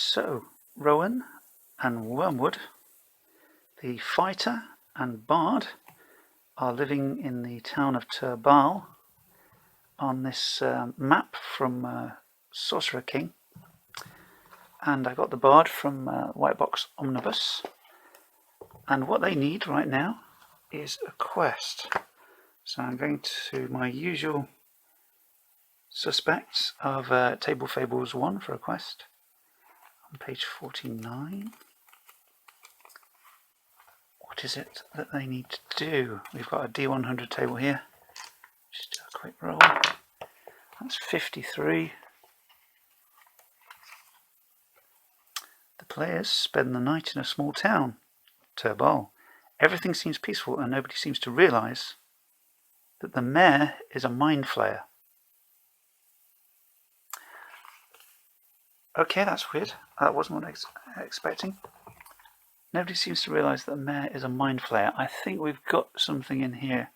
So, Rowan and Wormwood, the fighter and bard, are living in the town of Turbal on this map from Sorcerer King. And I got the bard from White Box Omnibus. And what they need right now is a quest. So I'm going to my usual suspects of Table Fables 1 for a quest. On page 49. What is it that they need to do? We've got a D100 table here. Just do a quick roll. That's 53. The players spend the night in a small town, Turbal. Everything seems peaceful and nobody seems to realise that the mayor is a mind flayer. Okay, that's weird. That wasn't what I was expecting. Nobody seems to realise that the mayor is a mind flayer. I think we've got something in here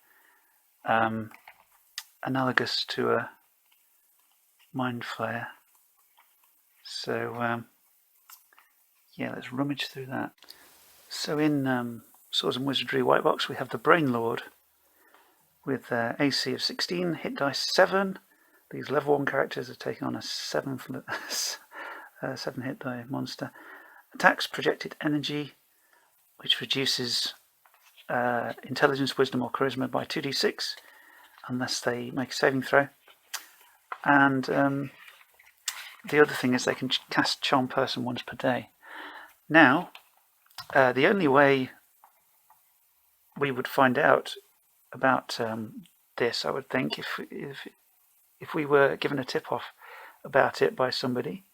analogous to a mind flayer. So, yeah, let's rummage through that. So in Swords and Wizardry White Box, we have the Brain Lord with AC of 16, hit dice 7. These level 1 characters are taking on a 7 hit die monster. Attacks projected energy, which reduces intelligence, wisdom or charisma by 2d6 unless they make a saving throw. And the other thing is they can cast Charm Person once per day. Now, the only way we would find out about this, I would think, if we were given a tip-off about it by somebody,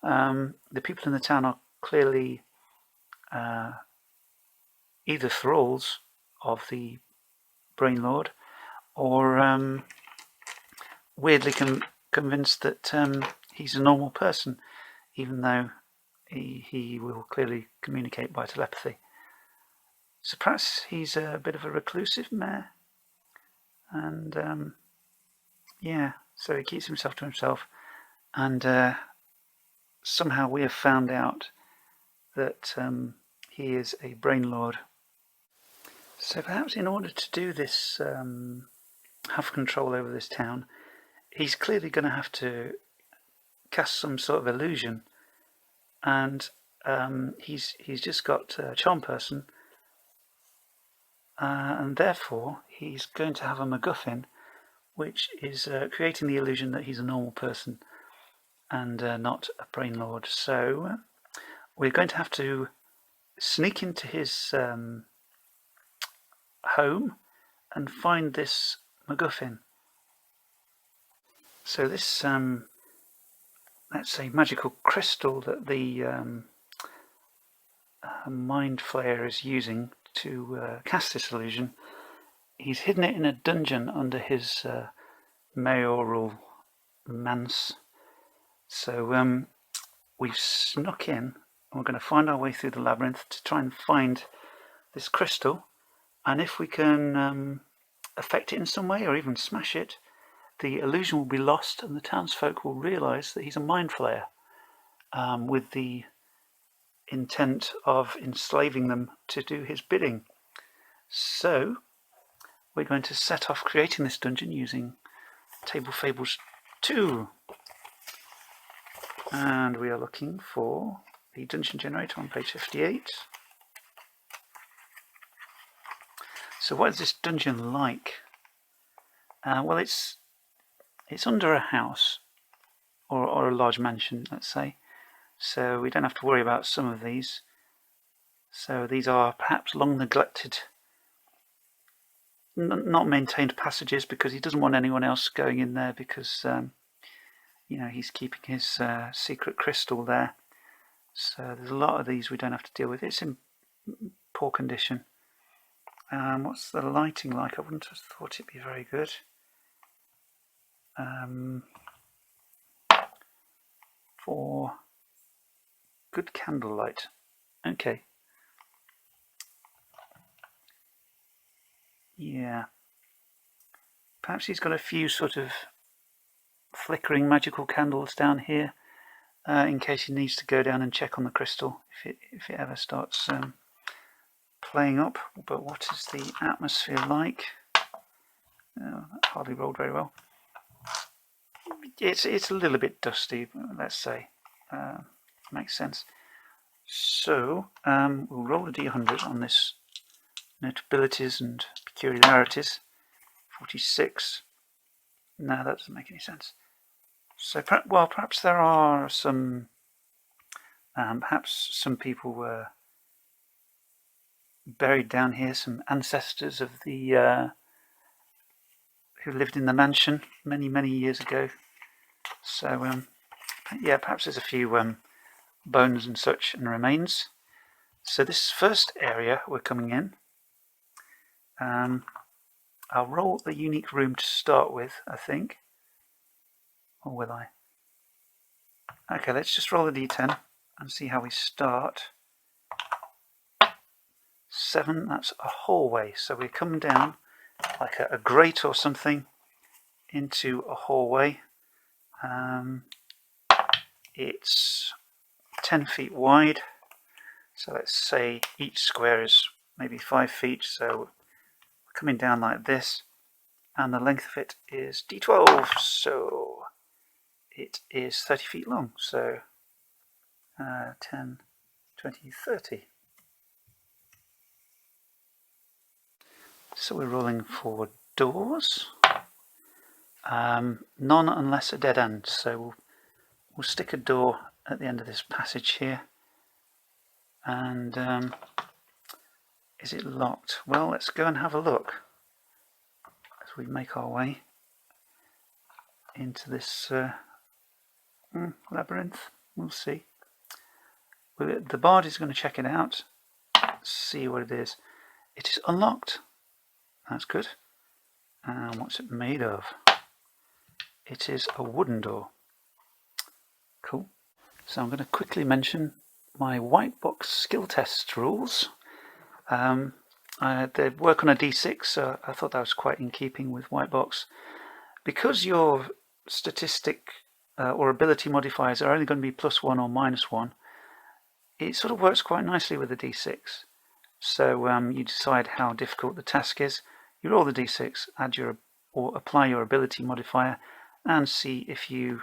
the people in the town are clearly either thralls of the Brain Lord or weirdly convinced that he's a normal person, even though he will clearly communicate by telepathy. So perhaps he's a bit of a reclusive mayor, and yeah, so he keeps himself to himself, and somehow we have found out that he is a Brain Lord. So perhaps in order to do this, have control over this town, he's clearly going to have to cast some sort of illusion, and he's just got Charm Person, and therefore he's going to have a MacGuffin, which is creating the illusion that he's a normal person and not a Brain Lord. So we're going to have to sneak into his home and find this MacGuffin. So this, let's say, magical crystal that the Mind Flayer is using to cast this illusion, he's hidden it in a dungeon under his mayoral manse. So we've snuck in, and we're going to find our way through the labyrinth to try and find this crystal, and if we can affect it in some way or even smash it, the illusion will be lost and the townsfolk will realise that he's a mind flayer, with the intent of enslaving them to do his bidding. So we're going to set off creating this dungeon using Table Fables 2. And we are looking for the dungeon generator on page 58. So what is this dungeon like? Well, it's under a house or a large mansion, let's say. So we don't have to worry about some of these. So these are perhaps long neglected, not maintained passages, because he doesn't want anyone else going in there, because he's keeping his secret crystal there. So there's a lot of these we don't have to deal with. It's in poor condition. What's the lighting like? I wouldn't have thought it'd be very good. For good candlelight. Okay. Yeah. Perhaps he's got a few sort of flickering magical candles down here. in case he needs to go down and check on the crystal if it ever starts playing up. But what is the atmosphere like? Oh, that hardly rolled very well. It's a little bit dusty, let's say. Makes sense. So we'll roll a d100 on this notabilities and peculiarities. 46. No, that doesn't make any sense. So, perhaps there are some. Perhaps some people were buried down here. Some ancestors of the who lived in the mansion many years ago. So, yeah, perhaps there's a few bones and such and remains. So this first area we're coming in. I'll roll the unique room to start with, I think. Or will I? Okay, let's just roll a d10 and see how we start. 7, that's a hallway. So we come down like a grate or something into a hallway. It's 10 feet wide. So let's say each square is maybe 5 feet. So we're coming down like this. And the length of it is d12. So it is 30 feet long. So 10, 20, 30. So we're rolling for doors. None unless a dead end. So we'll stick a door at the end of this passage here. And is it locked? Well, let's go and have a look as we make our way into this labyrinth. We'll see. The bard is going to check it out, see what it is. It is unlocked. That's good. And what's it made of? It is a wooden door. Cool. So I'm going to quickly mention my white box skill test rules. They work on a d6, so I thought that was quite in keeping with white box. Because your statistic or ability modifiers are only going to be +1 or -1, it sort of works quite nicely with the d6. So you decide how difficult the task is, you roll the d6, or apply your ability modifier, and see if you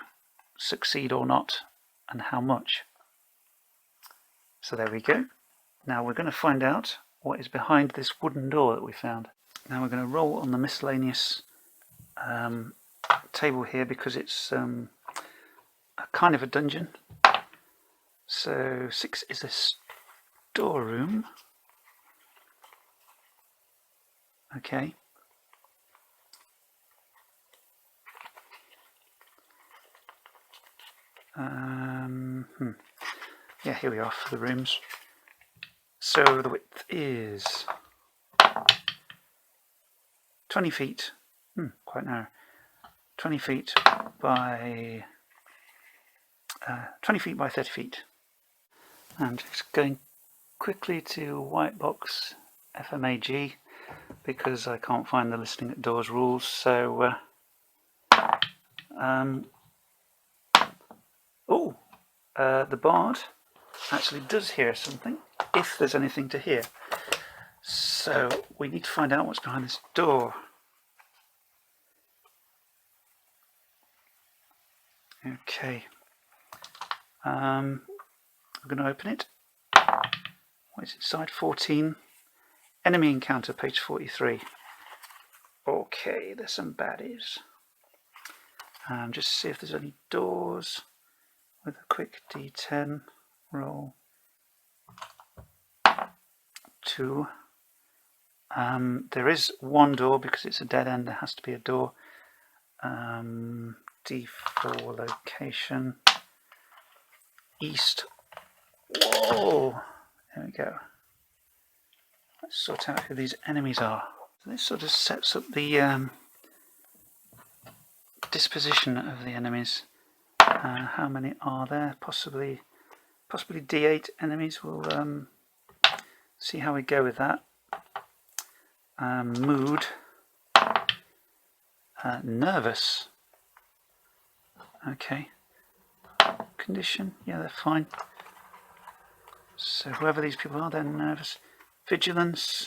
succeed or not, and how much. So there we go. Now we're going to find out what is behind this wooden door that we found. Now we're going to roll on the miscellaneous table here because it's a kind of a dungeon. So 6 is a storeroom. Okay. Yeah, here we are for the rooms. So the width is 20 feet. Quite narrow. 20 feet by 20 feet by 30 feet. I'm just going quickly to white box FMAG because I can't find the listening at doors rules. So the bard actually does hear something, if there's anything to hear. So we need to find out what's behind this door. Okay. I'm going to open it. What is it? Side 14. Enemy encounter, page 43. Okay, there's some baddies. Just see if there's any doors with a quick d10 roll. 2. There is one door because it's a dead end. There has to be a door. D4 location. East. Whoa! There we go. Let's sort out who these enemies are. So this sort of sets up the disposition of the enemies. How many are there? Possibly D8 enemies. We'll see how we go with that. Mood. Nervous. Okay. condition. Yeah, they're fine. So whoever these people are, they're nervous. Vigilance.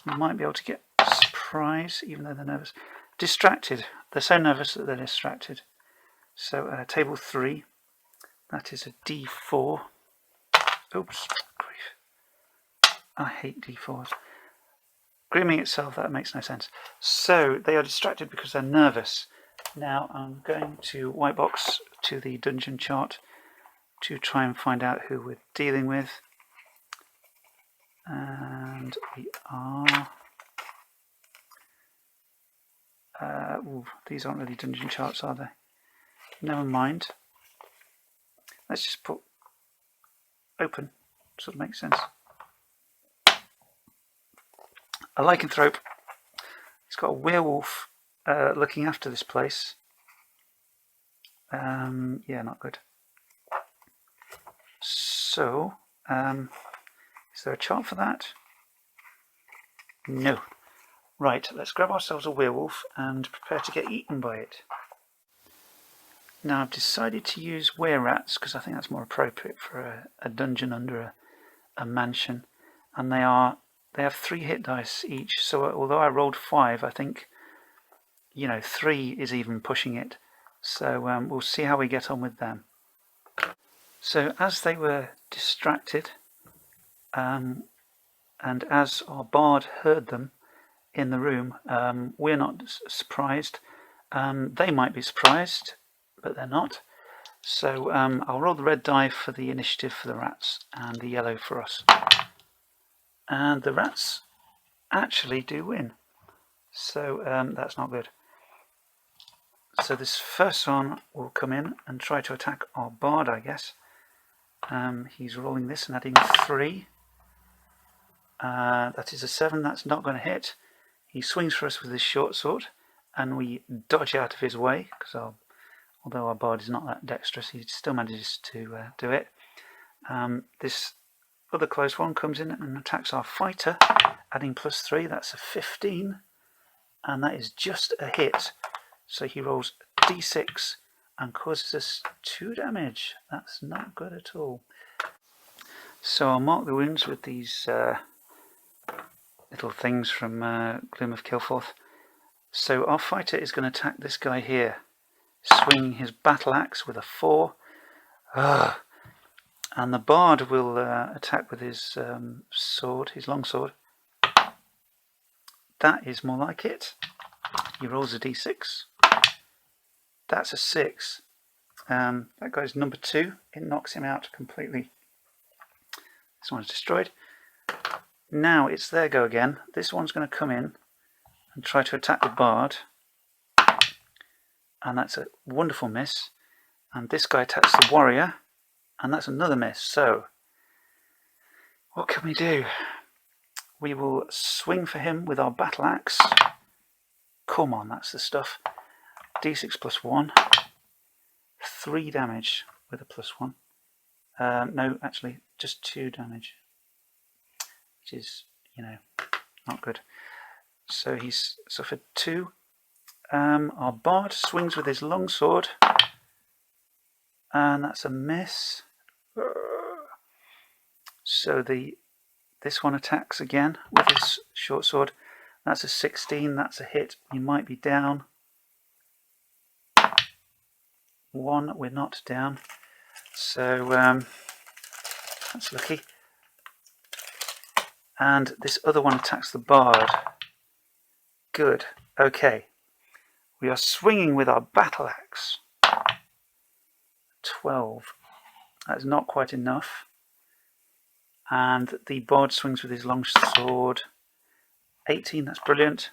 You might be able to get surprise, even though they're nervous. Distracted. They're so nervous that they're distracted. So table 3. That is a D4. Oops. Grief. I hate D4s. Grooming itself, that makes no sense. So they are distracted because they're nervous. Now I'm going to white box to the dungeon chart to try and find out who we're dealing with. And we are... these aren't really dungeon charts, are they? Never mind. Let's just put open. Sort of makes sense. A lycanthrope. He's got a werewolf looking after this place. Yeah, not good. So, is there a chart for that? No. Right, let's grab ourselves a werewolf and prepare to get eaten by it. Now I've decided to use were-rats because I think that's more appropriate for a dungeon under a mansion. And they have 3 hit dice each, so although I rolled 5, I think, 3 is even pushing it. So we'll see how we get on with them. So as they were distracted, and as our bard heard them in the room, we're not surprised. They might be surprised, but they're not. So I'll roll the red die for the initiative for the rats and the yellow for us. And the rats actually do win. So that's not good. So this first one will come in and try to attack our bard, I guess. He's rolling this and adding 3. That is a 7. That's not going to hit. He swings for us with his short sword, and we dodge out of his way, because although our bard is not that dexterous, he still manages to do it. This other close one comes in and attacks our fighter, adding +3. That's a 15, and that is just a hit. So he rolls d6 and causes us 2 damage. That's not good at all. So I'll mark the wounds with these little things from Gloom of Kilforth. So our fighter is going to attack this guy here, swinging his battle axe with a 4. And the bard will attack with his sword, his long sword. That is more like it. He rolls a d6. That's a 6. That guy's number 2. It knocks him out completely. This one's destroyed. Now it's their go again. This one's going to come in and try to attack the bard. And that's a wonderful miss. And this guy attacks the warrior. And that's another miss. So, what can we do? We will swing for him with our battle axe. Come on, that's the stuff. D6 +1. 3 damage with a +1. No, actually, just 2 damage. Which is, not good. So he's suffered 2. Our bard swings with his longsword. And that's a miss. So this one attacks again with his short sword. That's a 16. That's a hit. You might be down. 1. We're not down. So that's lucky. And this other one attacks the bard. Good. Okay. We are swinging with our battle axe. 12. That's not quite enough. And the bard swings with his long sword. 18. That's brilliant.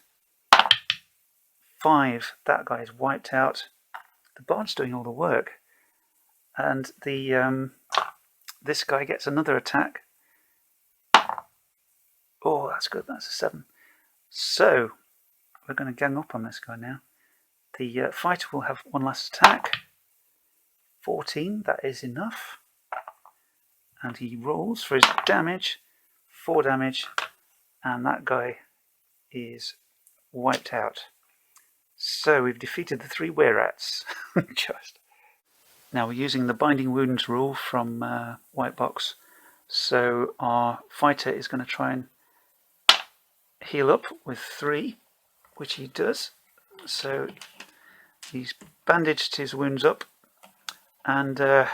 5. That guy is wiped out. The bard's doing all the work. And this guy gets another attack. Oh, that's good. That's a 7. So, we're going to gang up on this guy now. The fighter will have one last attack. 14. That is enough. And he rolls for his damage. 4 damage. And that guy is wiped out. So, we've defeated the 3 were-rats. Just. Now we're using the Binding Wounds rule from White Box, so our fighter is going to try and heal up with 3, which he does. So he's bandaged his wounds up, and we're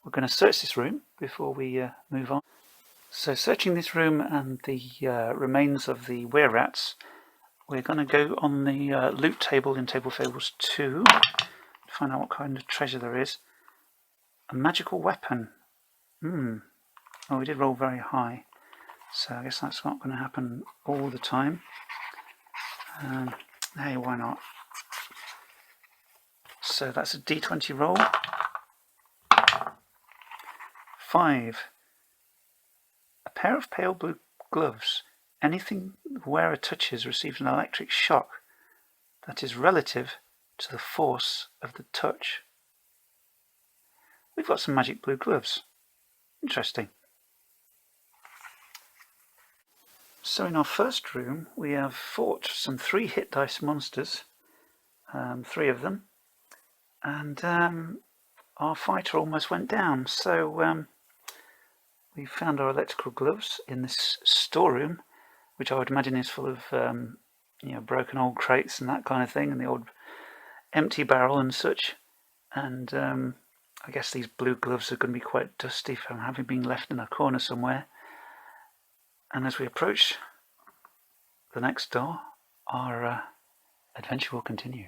going to search this room before we move on. So searching this room and the remains of the were-rats, we're going to go on the loot table in Table Fables 2 to find out what kind of treasure there is. A magical weapon. Oh, we did roll very high, so I guess that's not going to happen all the time. Hey, why not? So that's a D20 roll. 5. A pair of pale blue gloves. Anything the wearer touches receives an electric shock that is relative to the force of the touch. We've got some magic blue gloves. Interesting. So in our first room we have fought some 3 hit dice monsters, 3 of them, and our fighter almost went down. So we found our electrical gloves in this storeroom, which I would imagine is full of broken old crates and that kind of thing, and the old empty barrel and such. And I guess these blue gloves are going to be quite dusty from having been left in a corner somewhere. And as we approach the next door, our adventure will continue.